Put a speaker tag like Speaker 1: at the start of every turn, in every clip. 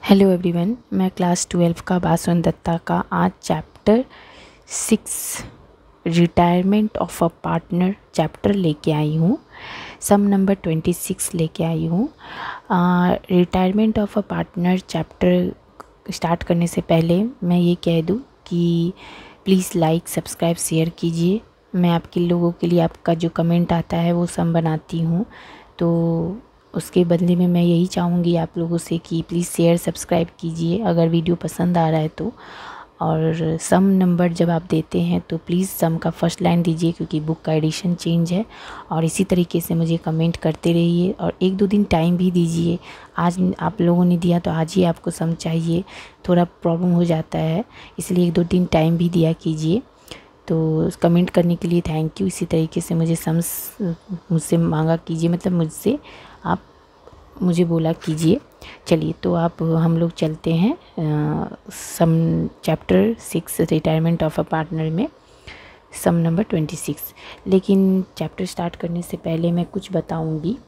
Speaker 1: Hello everyone, मैं class 12 का बासवन दत्ता का आज chapter 6 retirement of a partner chapter लेके आई हूँ। सम नंबर 26 लेके आई हूँ। Retirement of a partner chapter start करने से पहले मैं ये कह दूँ कि प्लीज़ लाइक सब्सक्राइब शेयर कीजिए। मैं आपके लोगों के लिए आपका जो कमेंट आता है वो सम बनाती हूँ, तो उसके बदले में मैं यही चाहूँगी आप लोगों से कि प्लीज़ शेयर सब्सक्राइब कीजिए अगर वीडियो पसंद आ रहा है तो। और सम नंबर जब आप देते हैं तो प्लीज़ सम का फर्स्ट लाइन दीजिए, क्योंकि बुक का एडिशन चेंज है। और इसी तरीके से मुझे कमेंट करते रहिए और 1-2 दिन टाइम भी दीजिए। आज आप लोगों ने दिया तो आज ही आपको सम चाहिए, थोड़ा प्रॉब्लम हो जाता है, इसलिए 1-2 दिन टाइम भी दिया कीजिए। तो कमेंट करने के लिए थैंक यू। इसी तरीके से मुझे सम्स मुझसे मांगा कीजिए, मतलब मुझसे आप मुझे बोला कीजिए। चलिए तो आप हम लोग चलते हैं some chapter 6 retirement of a partner में सम नंबर 26। लेकिन चैप्टर स्टार्ट करने से पहले मैं कुछ बताऊंगी।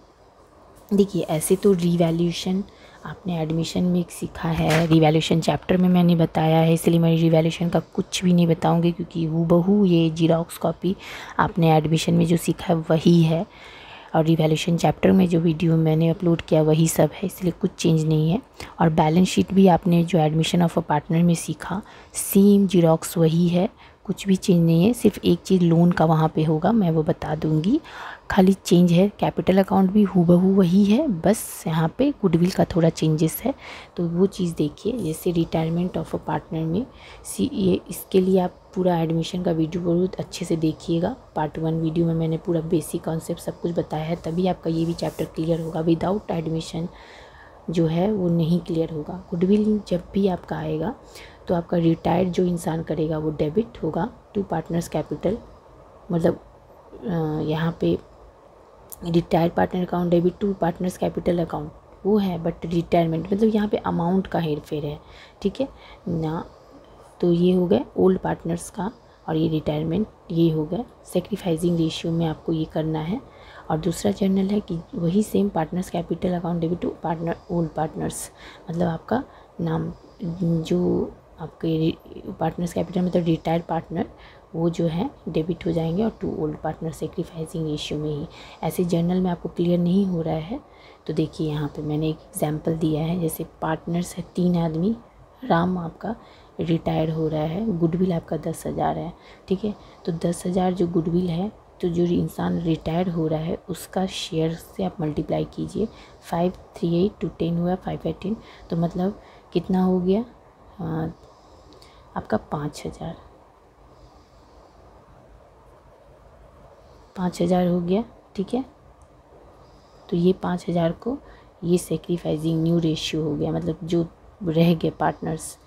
Speaker 1: देखिए, ऐसे तो रिवैल्यूएशन आपने एडमिशन में सीखा है, रिवैल्यूएशन चैप्टर में मैंने बताया है, इसलिए मैं रिवैल्यूएशन का कुछ भी नहीं बताऊंगी, क्योंकि हूबहू ये जीरोक्स कॉपी आपने एडमिशन में जो सीखा है वही है। और रिवैल्यूएशन चैप्टर में जो वीडियो मैंने अपलोड किया वही सब है, इसलिए कुछ चेंज नहीं है। और बैलेंस शीट भी आपने जो एडमिशन ऑफ अ पार्टनर में सीखा सेम जीरोक्स वही है, कुछ भी चेंज नहीं है। सिर्फ एक चीज़ लोन का वहाँ पे होगा, मैं वो बता दूँगी, खाली चेंज है। कैपिटल अकाउंट भी हूबहू वही है, बस यहाँ पे गुडविल का थोड़ा चेंजेस है, तो वो चीज़ देखिए। जैसे रिटायरमेंट ऑफ अ पार्टनर में ये इसके लिए आप पूरा एडमिशन का वीडियो बहुत अच्छे से देखिएगा। पार्ट 1 वीडियो में मैंने पूरा बेसिक कॉन्सेप्ट सब कुछ बताया है, तभी आपका ये भी चैप्टर क्लियर होगा। विदाउट एडमिशन जो है वो नहीं क्लियर होगा। गुडविल जब भी आपका आएगा तो आपका रिटायर्ड जो इंसान करेगा वो डेबिट होगा टू पार्टनर्स कैपिटल, मतलब यहाँ पे retired partner account debit to partners capital account वो है, बट रिटायरमेंट मतलब यहाँ पे अमाउंट का हेर फेर है, ठीक है ना। तो ये हो गया ओल्ड पार्टनर्स का, और ये रिटायरमेंट ये हो गया। सेक्रीफाइसिंग रेशियो में आपको ये करना है। और दूसरा जर्नल है कि वही same partners capital account debit to partner old partners, मतलब आपका नाम जो आपके पार्टनर्स कैपिटल मतलब रिटायर्ड पार्टनर वो जो है डेबिट हो जाएंगे, और to old partner sacrificing ratio में ही। ऐसे जर्नल में आपको क्लियर नहीं हो रहा है तो देखिए, यहाँ पे मैंने एक एग्जांपल दिया है। जैसे पार्टनर्स है 3 आदमी, राम आपका रिटायर हो रहा है, गुडविल आपका 10,000 है, ठीक है। तो 10,000 जो गुडविल है, तो जो इंसान रिटायर हो रहा है उसका शेयर से आप मल्टीप्लाई कीजिए। 538 to 10 हुआ 518, तो मतलब कितना हो गया आपका 5,000 हो गया, ठीक है। तो ये 5,000 को ये सेक्रीफाइसिंग न्यू रेशियो हो गया, मतलब जो रह गए पार्टनर्स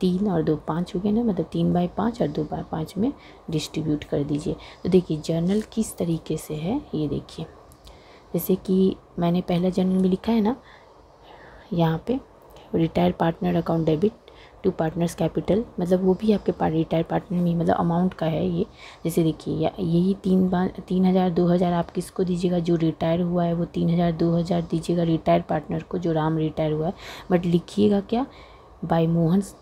Speaker 1: 3 और 2 5 हो गए ना, मतलब 3/5 और 2/5 में डिस्ट्रीब्यूट कर दीजिए। तो देखिए जर्नल किस तरीके से है ये देखिए। जैसे कि मैंने पहला जर्नल में लिखा है ना, यहाँ पे retired partner account debit to partners capital, मतलब वो भी आपके रिटायर्ड पार्टनर में मतलब अमाउंट का है ये। जैसे देखिए यही 3,000 2,000 आप किसको दीजिएगा, जो रिटायर हुआ है वो 3,000 2,000 दीजिएगा रिटायर्ड पार्टनर को, जो राम रिटायर हुआ है। बट लिखिएगा क्या, by Mohan's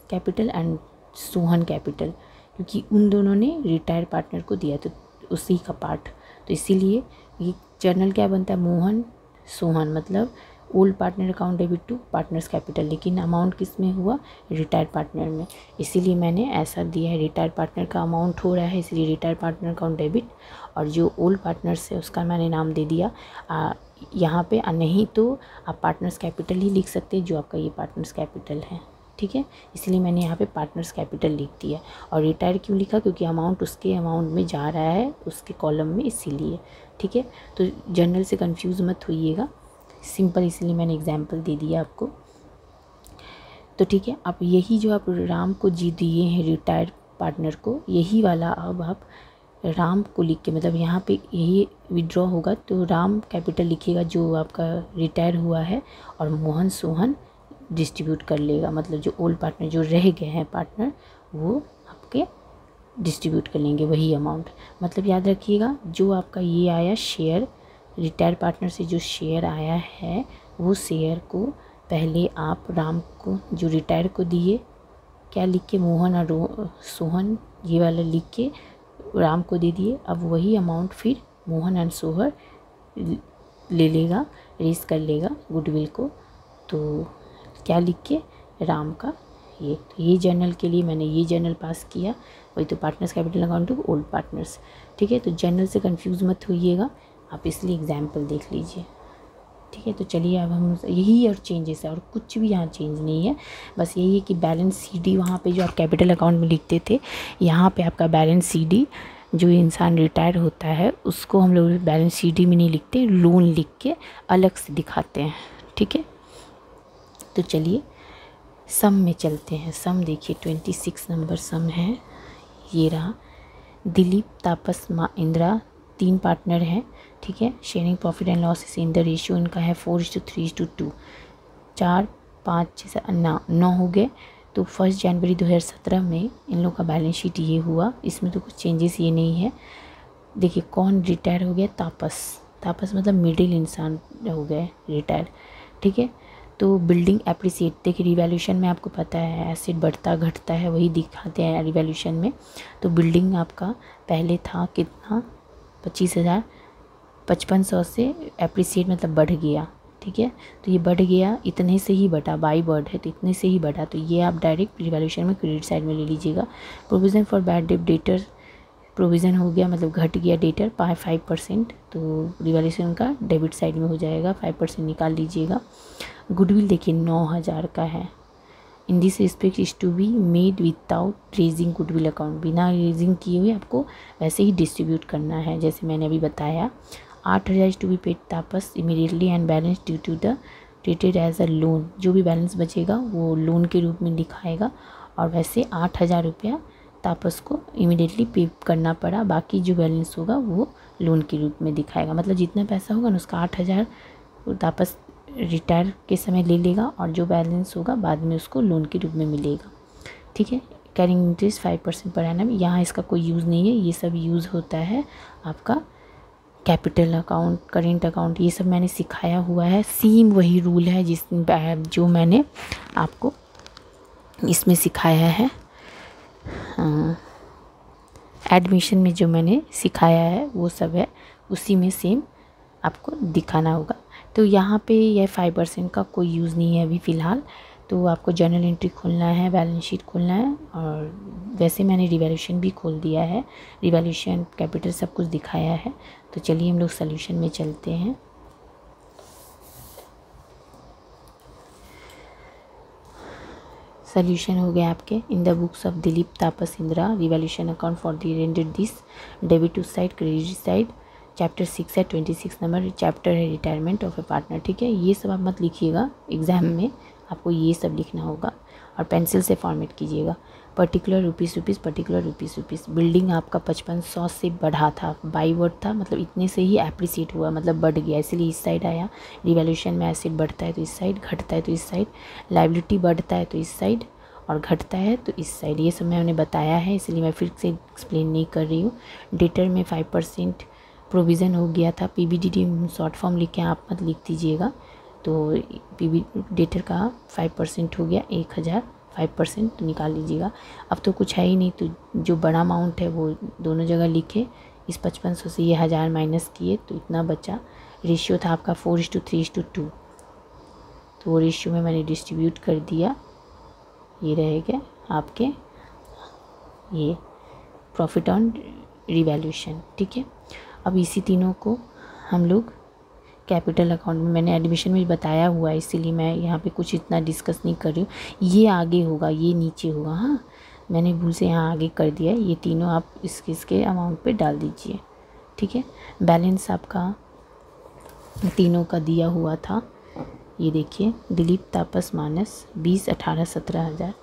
Speaker 1: capital and Sohan capital, क्योंकि उन दोनों ने रिटायर्ड पार्टनर को दिया तो उसी का पार्ट, तो इसीलिए ये जर्नल क्या बनता है, मोहन सोहन, मतलब old partner account debit to partners capital, लेकिन अमाउंट किस में हुआ, रिटायर्ड पार्टनर में, इसीलिए मैंने ऐसा दिया है। रिटायर्ड पार्टनर का अमाउंट हो रहा है, इसलिए रिटायर्ड पार्टनर अकाउंट डेबिट, और जो ओल्ड पार्टनर्स है उसका मैंने नाम दे दिया यहाँ पे। नहीं तो आप पार्टनर्स कैपिटल ही लिख सकते हैं, जो आपका ये पार्टनर्स कैपिटल है, ठीक है। इसलिए मैंने यहाँ पे पार्टनर्स कैपिटल लिख दिया। और रिटायर क्यों लिखा, क्योंकि अमाउंट उसके अमाउंट में जा रहा है उसके कॉलम में, इसीलिए, ठीक है। तो जर्नल से कंफ्यूज मत होइएगा, सिंपल इसलिए मैंने एग्जाम्पल दे दिया आपको। तो ठीक है, अब यही जो आप राम को जी दिए हैं रिटायर्ड पार्टनर को, यही वाला अब आप राम को लिख के, मतलब यहाँ पे यही विड्रॉ होगा तो राम कैपिटल लिखिएगा जो आपका रिटायर हुआ है, और मोहन सोहन डिस्ट्रीब्यूट कर लेगा, मतलब जो ओल्ड पार्टनर जो रह गए हैं पार्टनर वो आपके डिस्ट्रीब्यूट कर लेंगे वही अमाउंट। मतलब याद रखिएगा, जो आपका ये आया शेयर रिटायर पार्टनर से जो शेयर आया है वो शेयर को पहले आप राम को जो रिटायर को दिए, क्या लिख के, मोहन और सोहन, ये वाला लिख के राम को दे दिए। अब वही अमाउंट फिर मोहन एंड सोहर ले लेगा, रेस कर लेगा गुडविल को। तो क्या लिख के, राम का ये, तो ये जर्नल के लिए मैंने ये जर्नल पास किया। वही तो partners capital account to old partners, ठीक है। तो जर्नल से कंफ्यूज मत होइएगा आप, इसलिए एग्जाम्पल देख लीजिए, ठीक है। तो चलिए अब हम यही और चेंजेस है, और कुछ भी यहाँ चेंज नहीं है। बस यही है कि बैलेंस सीडी वहाँ पे जो आप कैपिटल अकाउंट में लिखते थे, यहाँ पे आपका बैलेंस सीडी, जो इंसान रिटायर होता है उसको हम लोग बैलेंस सीडी में नहीं लिखते, लोन लिख के अलग से दिखाते हैं, ठीक है। तो चलिए सम में चलते हैं। सम देखिए 26 नंबर सम है, ये रहा। दिलीप, तापस, माँ इंदिरा 3 पार्टनर हैं, ठीक है। Sharing profit and loss in the ratio इनका है 4:3:2, 4, 5, 6, 9 हो गए। तो 1 जनवरी 2017 में इन लोग का बैलेंस शीट ये हुआ। इसमें तो कुछ चेंजेस ये नहीं है। देखिए कौन रिटायर हो गया, तापस। तापस मतलब मिडिल इंसान हो गए रिटायर, ठीक है। तो बिल्डिंग एप्रिसिएट, देखिए रिवैल्यूशन में आपको पता है एसेट बढ़ता घटता है, वही दिखाते हैं रिवैल्यूशन में। तो बिल्डिंग आपका पहले था कितना, 25,000, 5500 से एप्रिसिएट मतलब बढ़ गया, ठीक है। तो ये बढ़ गया, इतने से ही बढ़ा, बाई वर्ड है तो इतने से ही बढ़ा, तो ये आप डायरेक्ट रिवैल्यूशन में क्रेडिट साइड में ले लीजिएगा। Provision for bad debt, debtor provision हो गया मतलब घट गया डेटर 5%, तो रिवैल्यूशन का डेबिट साइड में हो जाएगा, 5% निकाल लीजिएगा। गुडविल देखिए 9,000 का है। In this respect is to be made without raising goodwill account, बिना रेजिंग किए हुए आपको वैसे ही डिस्ट्रीब्यूट करना है, जैसे मैंने अभी बताया। 8,000 is to be paid Tapas immediately and balance due to the treated as a loan, जो भी बैलेंस बचेगा वो लोन के रूप में दिखाएगा। और वैसे 8,000 रुपया तापस को इमीडिएटली पे करना पड़ा, बाकी जो बैलेंस होगा वो लोन के रूप में दिखाएगा। मतलब जितना पैसा होगा ना उसका 8,000 तापस रिटायर के समय ले लेगा, और जो बैलेंस होगा बाद में उसको लोन के रूप में मिलेगा, ठीक है। कैरिंग इंटरेस्ट 5% पर एनम, यहाँ इसका कोई यूज़ नहीं है, ये सब यूज़ होता है आपका कैपिटल अकाउंट, करेंट अकाउंट, ये सब मैंने सिखाया हुआ है। सेम वही रूल है जो मैंने आपको इसमें सिखाया है, एडमिशन में जो मैंने सिखाया है वो सब है, उसी में सेम आपको दिखाना होगा। तो यहाँ पे यह 5% का कोई यूज़ नहीं है अभी फ़िलहाल। तो आपको जर्नल एंट्री खोलना है, बैलेंस शीट खोलना है, और वैसे मैंने रिवैल्यूशन भी खोल दिया है, रिवैल्यूशन कैपिटल सब कुछ दिखाया है। तो चलिए हम लोग सॉल्यूशन में चलते हैं। सॉल्यूशन हो गया आपके। In the books of Dilip, Tapas, Indira, revaluation account for the rendered this, debit to side, credit side. Chapter 6 है, 26 नंबर चैप्टर है, रिटायरमेंट ऑफ ए पार्टनर, ठीक है। ये सब आप मत लिखिएगा, एग्जाम में आपको ये सब लिखना होगा, और पेंसिल से फॉर्मेट कीजिएगा। Particular rupees, particular rupees. Building आपका 5500 से बढ़ा था, बाई वर्ड था, मतलब इतने से ही एप्रिसिएट हुआ, मतलब बढ़ गया, इसलिए इस साइड आया। रिवैल्यूशन में एसेट बढ़ता है तो इस साइड, घटता है तो इस साइड, लायबिलिटी बढ़ता है तो इस साइड, और घटता है तो इस साइड। ये सब मैंने बताया है, इसलिए मैं फिर से एक्सप्लेन नहीं कर रही हूँ। डेटर में 5% प्रोविज़न हो गया था, पीबीडीडी शॉर्ट फॉर्म लिख के आप मत लिख दीजिएगा। तो पीबी डेटर का 5% हो गया, 1,000, 5% तो निकाल लीजिएगा। अब तो कुछ है ही नहीं, तो जो बड़ा अमाउंट है वो दोनों जगह लिखे। इस 5500 से ये 1000 माइनस किए तो इतना बचा। रेशियो था आपका 4:3:2, तो वो रेशियो में मैंने डिस्ट्रीब्यूट कर दिया। ये रहेगा आपके ये प्रॉफिट ऑन रिवैल्यूशन, ठीक है। अब इसी तीनों को हम लोग कैपिटल अकाउंट में, मैंने एडमिशन में बताया हुआ है, इसीलिए मैं यहाँ पे कुछ इतना डिस्कस नहीं कर रही हूँ। ये आगे होगा, ये नीचे होगा, हाँ मैंने भूल से यहाँ आगे कर दिया। ये तीनों आप इसके अमाउंट पे डाल दीजिए, ठीक है। बैलेंस आपका तीनों का दिया हुआ था, ये देखिए। दिलीप, तापस, मानस 20, 18, 17,000।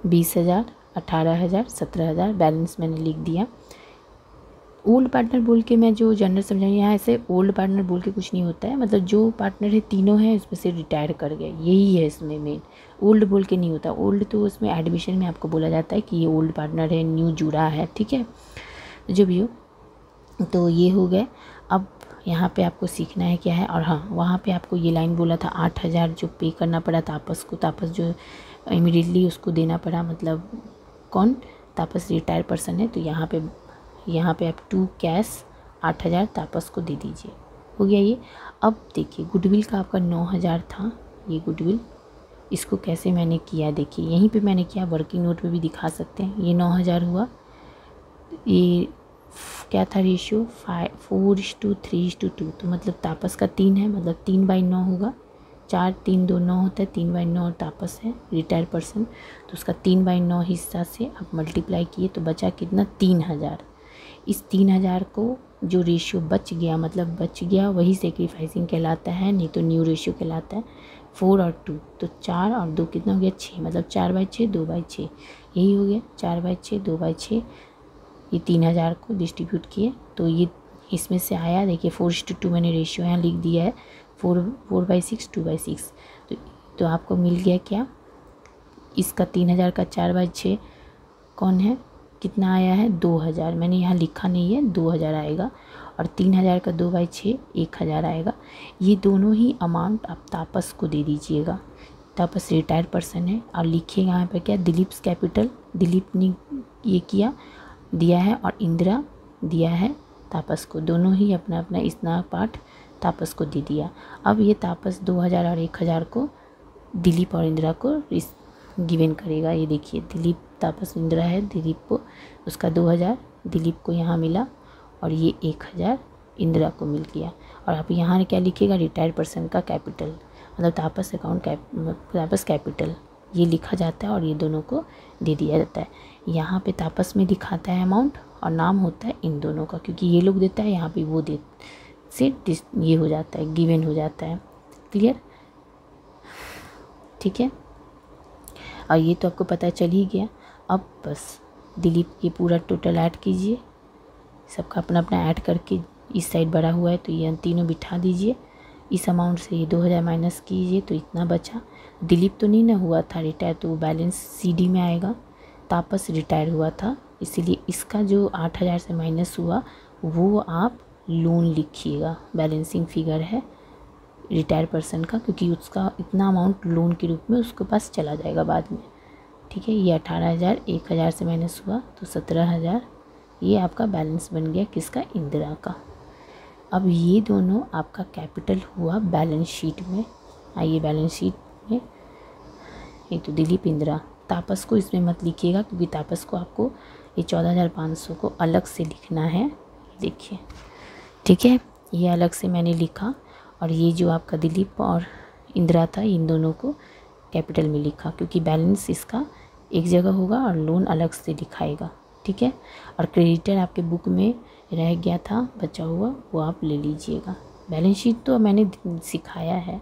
Speaker 1: 20,000, 18,000, 17,000 बैलेंस मैंने लिख दिया। ओल्ड पार्टनर बोल के मैं जो जनरल समझाऊँ, यहाँ ऐसे ओल्ड पार्टनर बोल के कुछ नहीं होता है, मतलब जो पार्टनर है तीनों हैं उसमें से रिटायर कर गए, यही है इसमें मेन। ओल्ड बोल के नहीं होता, ओल्ड तो उसमें एडमिशन में आपको बोला जाता है कि ये ओल्ड पार्टनर है, न्यू जुड़ा है, ठीक है। जो भी हो, तो ये हो गए। अब यहाँ पे आपको सीखना है क्या है, और हाँ वहाँ पे आपको ये लाइन बोला था 8,000 जो पे करना पड़ा तापस को, तापस जो इमीडिएटली उसको देना पड़ा, मतलब कौन, तापस रिटायर पर्सन है। तो यहाँ पे आप 2 कैश 8,000 तापस को दे दीजिए। हो गया ये। अब देखिए गुडविल का आपका 9,000 था, ये गुडविल, इसको कैसे मैंने किया देखिए, यहीं पे मैंने किया, वर्किंग नोट में भी दिखा सकते हैं। ये 9,000 हुआ, ये क्या था रेशियो 4:3:2, तो मतलब तापस का 3 है, मतलब 3/9 होगा। 4 3 2 9 होता है, 3/9 और तापस है रिटायर पर्सन, तो उसका 3/9 हिस्सा से आप मल्टीप्लाई किए तो बचा कितना, 3,000। इस 3,000 को जो रेशियो बच गया, मतलब बच गया, वही सेक्रीफाइसिंग कहलाता है, नहीं तो न्यू रेशियो कहलाता है। 4 और 2, तो 4 और 2 कितना हो गया, 6, मतलब 4/6 2/6, यही हो गया 4/6 2/6। ये 3,000 को डिस्ट्रीब्यूट किए तो ये इसमें से आया, देखिए 4:2 मैंने रेशियो यहाँ लिख दिया है, 4/6 2/6। तो आपको मिल गया क्या, इसका 3,000 का 4/6 कौन है, कितना आया है 2,000, मैंने यहाँ लिखा नहीं है, 2,000 आएगा। और 3,000 का 2/6 1,000 आएगा। ये दोनों ही अमाउंट आप तापस को दे दीजिएगा। तापस रिटायर पर्सन है, और लिखिएगा यहाँ पे क्या, दिलीप्स कैपिटल, दिलीप ने ये किया दिया है, और इंदिरा दिया है तापस को, दोनों ही अपना अपना इतना पार्ट तापस को दे दिया। अब ये तापस 2,000 और 1,000 को दिलीप और इंदिरा को गिवन करेगा। ये देखिए दिलीप, तापस इंदिरा है, दिलीप को उसका 2,000 दिलीप को यहाँ मिला, और ये 1,000 इंदिरा को मिल गया। और आप यहाँ क्या लिखिएगा, रिटायर्ड पर्सन का कैपिटल, मतलब तापस अकाउंट तापस कैपिटल ये लिखा जाता है, और ये दोनों को दे दिया जाता है। यहाँ पे तापस में दिखाता है अमाउंट, और नाम होता है इन दोनों का, क्योंकि ये लोग देता है, यहाँ पे वो दे से ये हो जाता है, गिवन हो जाता है। क्लियर, ठीक है। और ये तो आपको पता चल ही गया। अब बस दिलीप ये पूरा टोटल ऐड कीजिए, सबका अपना अपना ऐड करके, इस साइड बड़ा हुआ है तो ये तीनों बिठा दीजिए। इस अमाउंट से ये 2,000 माइनस कीजिए तो इतना बचा। दिलीप तो नहीं ना हुआ था रिटायर, तो वो बैलेंस CD में आएगा। तापस रिटायर हुआ था, इसीलिए इसका जो 8,000 से माइनस हुआ वो आप लोन लिखिएगा, बैलेंसिंग फिगर है रिटायर पर्सन का, क्योंकि उसका इतना अमाउंट लोन के रूप में उसके पास चला जाएगा बाद में। ठीक है, ये 18,000 1,000 से माइनस हुआ तो 17,000, ये आपका बैलेंस बन गया किसका, इंदिरा का। अब ये दोनों आपका कैपिटल हुआ बैलेंस शीट में। आइए बैलेंस शीट में, ये तो दिलीप इंदिरा, तापस को इसमें मत लिखिएगा, क्योंकि तापस को आपको ये 14,500 को अलग से लिखना है। देखिए, ठीक है, ये अलग से मैंने लिखा, और ये जो आपका दिलीप और इंदिरा था इन दोनों को कैपिटल में लिखा, क्योंकि बैलेंस इसका एक जगह होगा और लोन अलग से दिखाएगा। ठीक है, और क्रेडिटर आपके बुक में रह गया था बचा हुआ, वो आप ले लीजिएगा। बैलेंस शीट तो मैंने सिखाया है,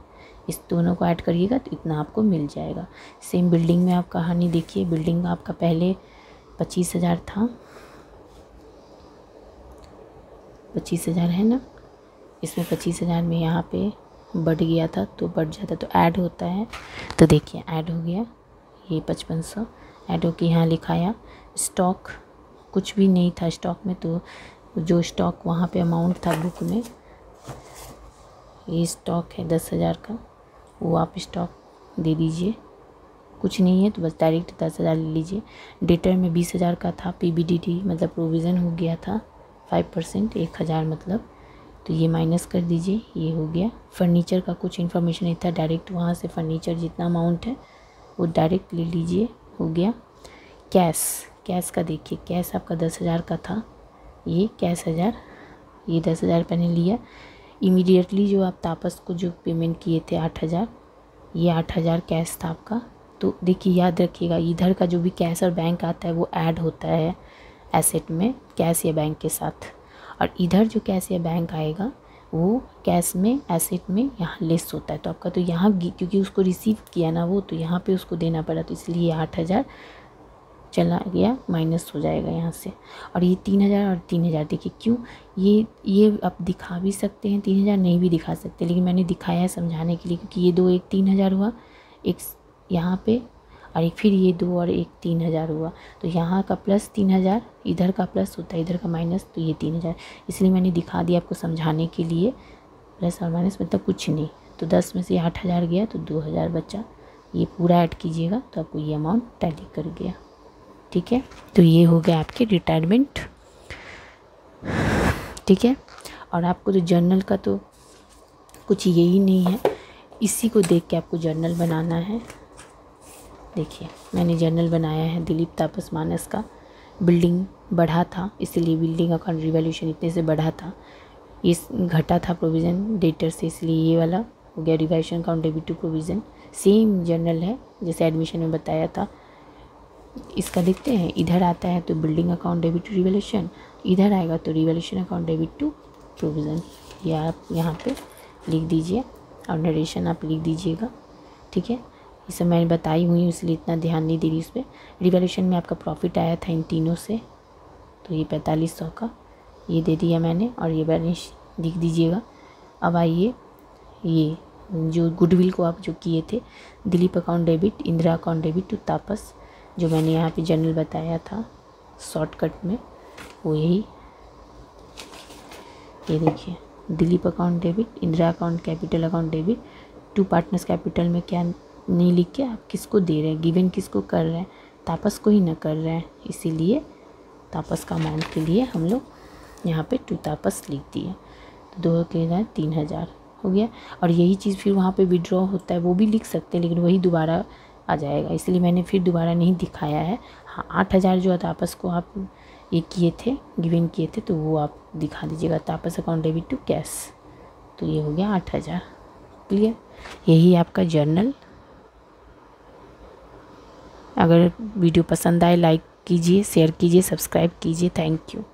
Speaker 1: इस दोनों को ऐड करिएगा तो इतना आपको मिल जाएगा। सेम बिल्डिंग में आप कहानी देखिए, बिल्डिंग में आपका पहले 25,000 था, 25,000 है ना, इसमें 25,000 में यहाँ पे बढ़ गया था तो बढ़ जाता, तो ऐड होता है, तो देखिए ऐड हो गया, ये 5500 ऐड होकर यहाँ लिखाया। स्टॉक कुछ भी नहीं था स्टॉक में, तो जो स्टॉक वहाँ पे अमाउंट था बुक में, ये स्टॉक है 10,000 का, वो आप स्टॉक दे दीजिए। कुछ नहीं है तो बस डायरेक्ट 10,000 ले लीजिए। डेटर में 20,000 का था, PBDT मतलब प्रोविज़न हो गया था 5%, 1,000 मतलब, तो ये माइनस कर दीजिए, ये हो गया। फर्नीचर का कुछ इन्फॉर्मेशन नहीं था, डायरेक्ट वहाँ से फर्नीचर जितना अमाउंट है वो डायरेक्ट ले लीजिए, हो गया। कैश का देखिए, कैश आपका 10,000 का था, ये कैश 1,000, ये 10,000 मैंने लिया। इमीडिएटली जो आप तापस को जो पेमेंट किए थे 8,000, ये 8,000 कैश था आपका। तो देखिए याद रखिएगा, इधर का जो भी कैश और बैंक आता है वो ऐड होता है एसेट में कैश या बैंक के साथ, और इधर जो कैश या बैंक आएगा वो कैश में एसेट में यहाँ लेस होता है। तो आपका तो यहाँ क्योंकि उसको रिसीव किया ना वो, तो यहाँ पे उसको देना पड़ा, तो इसलिए 8,000 चला गया, माइनस हो जाएगा यहाँ से। और ये 3,000 और 3,000 देखिए क्यों, ये आप दिखा भी सकते हैं, 3,000 नहीं भी दिखा सकते, लेकिन मैंने दिखाया है समझाने के लिए, क्योंकि ये 2 एक 3,000 हुआ, एक यहाँ पे और एक फिर ये 2 और एक 3000 हुआ। तो यहाँ का प्लस 3000, इधर का प्लस होता है, इधर का माइनस, तो ये 3000। इसलिए मैंने दिखा दिया आपको समझाने के लिए, प्लस और माइनस मतलब कुछ नहीं। तो 10 में से 8000 गया तो 2000 बचा। ये पूरा ऐड कीजिएगा तो आपको ये अमाउंट टैली कर गया। ठीक है, तो ये हो गया आपके रिटायरमेंट। ठीक है, और आपको तो जर्नल का तो कुछ यही नहीं है, इसी को देख के आपको जर्नल बनाना है। देखिए मैंने जर्नल बनाया है दिलीप तापस मानस का। बिल्डिंग बढ़ा था इसलिए बिल्डिंग अकाउंट रिवैल्यूएशन इतने से बढ़ा था, इस घटा था प्रोविज़न डेटर से, इसलिए ये वाला हो गया revaluation account debit to provision. Same journal है जैसे एडमिशन में बताया था। इसका देखते हैं, इधर आता है तो building account debit to revaluation, इधर आएगा तो revaluation account debit to provision. ये आप यहाँ पे लिख दीजिए और नरेशन आप लिख दीजिएगा। ठीक है, ये सब मैंने बताई हुई हूँ इसलिए इतना ध्यान नहीं दे रही उस पर। रिवैल्यूएशन में आपका प्रॉफिट आया था इन तीनों से, तो ये 4500 का ये दे दिया मैंने, और ये बैलेंस लिख दीजिएगा। अब आइए, ये जो गुडविल को आप जो किए थे, Dilip account debit, Indira account debit to Tapas, जो मैंने यहाँ पे जनरल बताया था शॉर्टकट में, वो यही। ये देखिए Dilip account debit, Indira account capital account debit to partners capital में क्या नहीं लिख के आप किसको दे रहे हैं, गिवन किसको कर रहे हैं, तापस को ही ना कर रहे हैं, इसीलिए तापस का अमाउंट के लिए हम लोग यहाँ पे टू तापस लिख दिए। तो 2 के 3000 हो गया। और यही चीज़ फिर वहाँ पे विड्रॉ होता है, वो भी लिख सकते हैं लेकिन वही दोबारा आ जाएगा, इसलिए मैंने फिर दोबारा नहीं दिखाया है। हाँ 8000 जो तापस को आप ये किए थे, गिवन किए थे, तो वो आप दिखा दीजिएगा, तापस अकाउंट डेबिट टू कैश। तो ये हो गया 8000। क्लियर, यही आपका जर्नल। अगर वीडियो पसंद आए लाइक कीजिए, शेयर कीजिए, सब्सक्राइब कीजिए। Thank you.